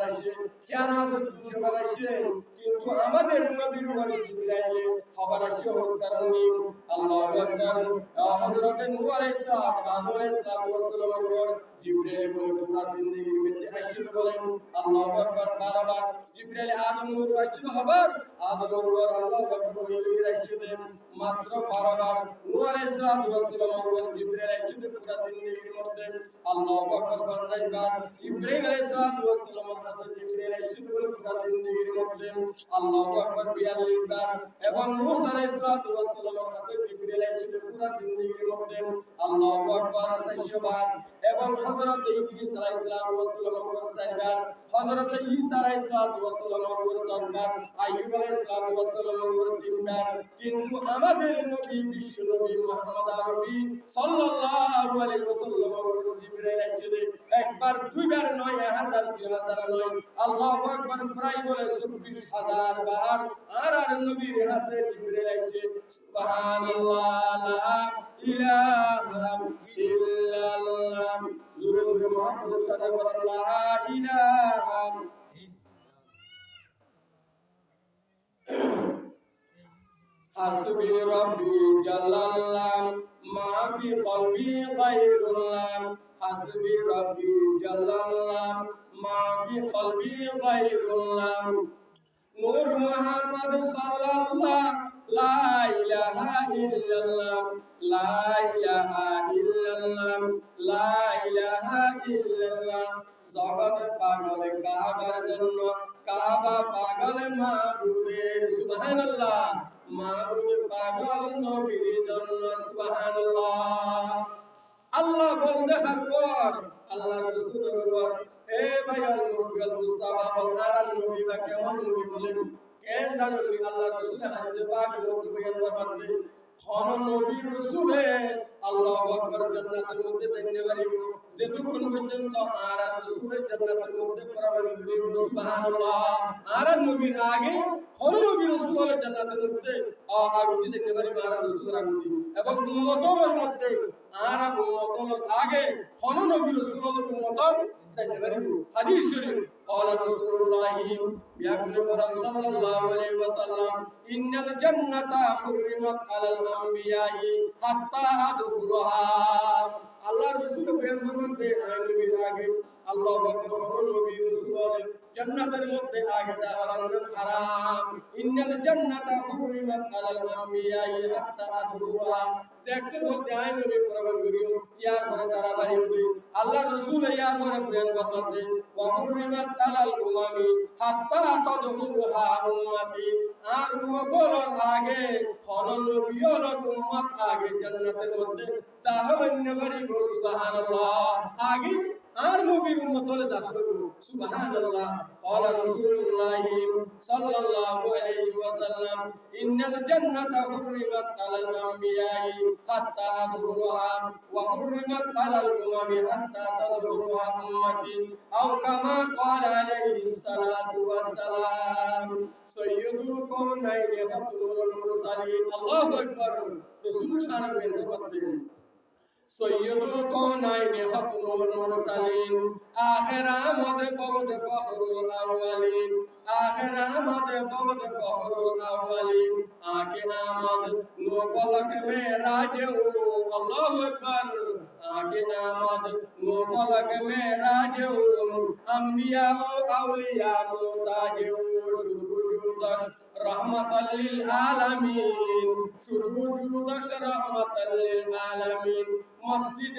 বানাইছে, খেয়াল হাসান খুশি বানাইছে, কিন্তু আমাদের নবীর উপরে জিবরাইল খবর আসছে ওর কারণে আল্লাহু আকবার। হযরত নূহ আলাইহিস সালাম আদম আলাইহিস সালামের উপর জিবরাইল বলে পুরা জিন্দেগির মধ্যে আসছিল বলেন আল্লাহু আকবার। বারবার জিবরাইল আদমের উপর আসছিল, খবর আদমের উপর আল্লাহু আকবার বলে আসছিলেন মাত্র 12 বার। নূহ আলাইহিস সালামের উপর জিবরাইল আসছিল পুরা জিন্দেগির মধ্যে আল্লাহু আকবার 15 বার। ইব্রাহিম আলাইহিস সালামের কাছে জিবরাইল আসছিল পুরা জিন্দেগির মধ্যে আল্লাহু আকবার 42 বার। এবং মূসা আলাইহিস সালামের কাছে জিবরাইল আসছিল পুরা জিন্দেগির মধ্যে আল্লাহু আকবার 400 বার। এবং হযরত ইদ্রিস আলাইহিস সালামের উপর 4 বার, হযরত ঈসা আলাইহিস সালামের উপর 10 বার, আইয়ুব আলাইহিস সালামের উপর 3 বার। কিন্তু আমাদের নবী বিশ্ব নবী মুহাম্মদ আরবি সাল্লাল্লাহু আলাইহি ওয়াসাল্লামের উপর জিবরাইল আসছিল একবার দুইবার নয়, 1000 2000 নয়, আল্লাহু আকবার প্রায় বলে 24000 বার আর নবীর কাছে জিবরাইল আসছে। সুবহানাল্লাহ লা ইলাহা ইল্লাল্লাহ, জোরে জোরে মুহাম্মদের সাথে বলেন লা ইলাহা। হাসবি রাব্বি জাল্লাল্লাহ মা ফি কলবি গায়রুল্লাহ, হাসবি রাব্বি জাল্লাল্লাহ মা ফি কলবি গায়রুল্লাহ। নূর মুহাম্মদ সাল্লাল্লাহ লা ইলাহা ইল্লাল্লাহ, লা ইলাহা ইল্লাল্লাহ, লা ইলাহা ইল্লাল্লাহ। জগৎ পাগল কাবার জন্য, কাবা পাগল মাবুদের, সুবহানাল্লাহ। মাবুদ পাগল নবীর জন্য, সুবহানাল্লাহ। আল্লাহ বলতে হারপর আল্লাহ রাসূলের উপর এ ভাইয়াল মুরবিয়াল মুস্তাফা বলনার নবী বা কেমন নবী বলেন কেন জানেন? আল্লাহ রাসূল হাদিসে পাক মধ্যে বয়ান করতে কোন নবী রাসূলে আল্লাহু আকবার জান্নাতের মধ্যে থাকতে পারিব যতক্ষণ পর্যন্ত আর রাসূলের জান্নাতের মধ্যে প্রবেশ করিব, সুবহানাল্লাহ। আর নবীর আগে কোন নবী রাসূলের জান্নাতের মধ্যে আগুন দেখতে পারিব আর রাসূলের আগুন, এবং উম্মতের মধ্যে আর উম্মতের আগে কোন নবী রাসূলের উম্মত দেখতে পারিব। হাদিস শরীফ قال رسول الله صلى الله عليه وسلم إن الجنة حرمت على الأنبياء حتى أدخلها। আল্লাহ রাসূল বয়ান করতে নবীর আগে আল্লাহ পাকের কোন নবী রাসূল জান্নাতের মধ্যে আগে যাওয়া হারাম। ইন্নাল জান্নাতা হুরিমাত আলাল আম্বিয়াই হাত্তা আদখুলুহা, দেখতে মধ্যে আই নবী প্রবেশ করিও ইয়ার পরে তারা বাড়ি হবে। আল্লাহ রাসূল ইয়ার পরে বয়ান করতে ওয়া হুরিমাত আলাল উমামি হাত্তা তাদখুলুহা উম্মতি, আর উম্মতর আগে কোন নবী আর উম্মত আগে জান্নাতের মধ্যে তাহলে বাড়ি, সুবহানাল্লাহ। আগে আর নবীর উম্মত হলে দাখিল করব, সুবহানাল্লাহ। قال رسول الله صلى الله عليه وسلم إن الجنة حرمت على الأنبياء حتى أدخلها وحرمت على الأمم حتى تدخلها أمتي أو كما قال عليه الصلاة والسلام سيد الكونين خاتم المرسلين। الله أكبر। رسول شان بن سيد الكونين خاتم المرسلين آخر آمد بغد فخر الأولين آخر آمد بغد فخر الأولين آخر آمد نوفلك معراج الله أكبر آخر آمد نوفلك معراج أنبياء أولياء تاج شرب رحمة للعالمين شرب رحمة للعالمين مسجد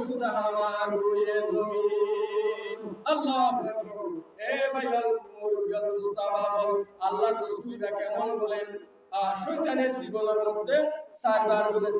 شد हमारे ज़मीन। अल्लाह আকবার। এ ভাইয়াল মুরবিয়াল মুস্তাফা বল আল্লাহ রাসূল কেমন বলেন শয়তানের জীবনের মধ্যে 4 বার বলে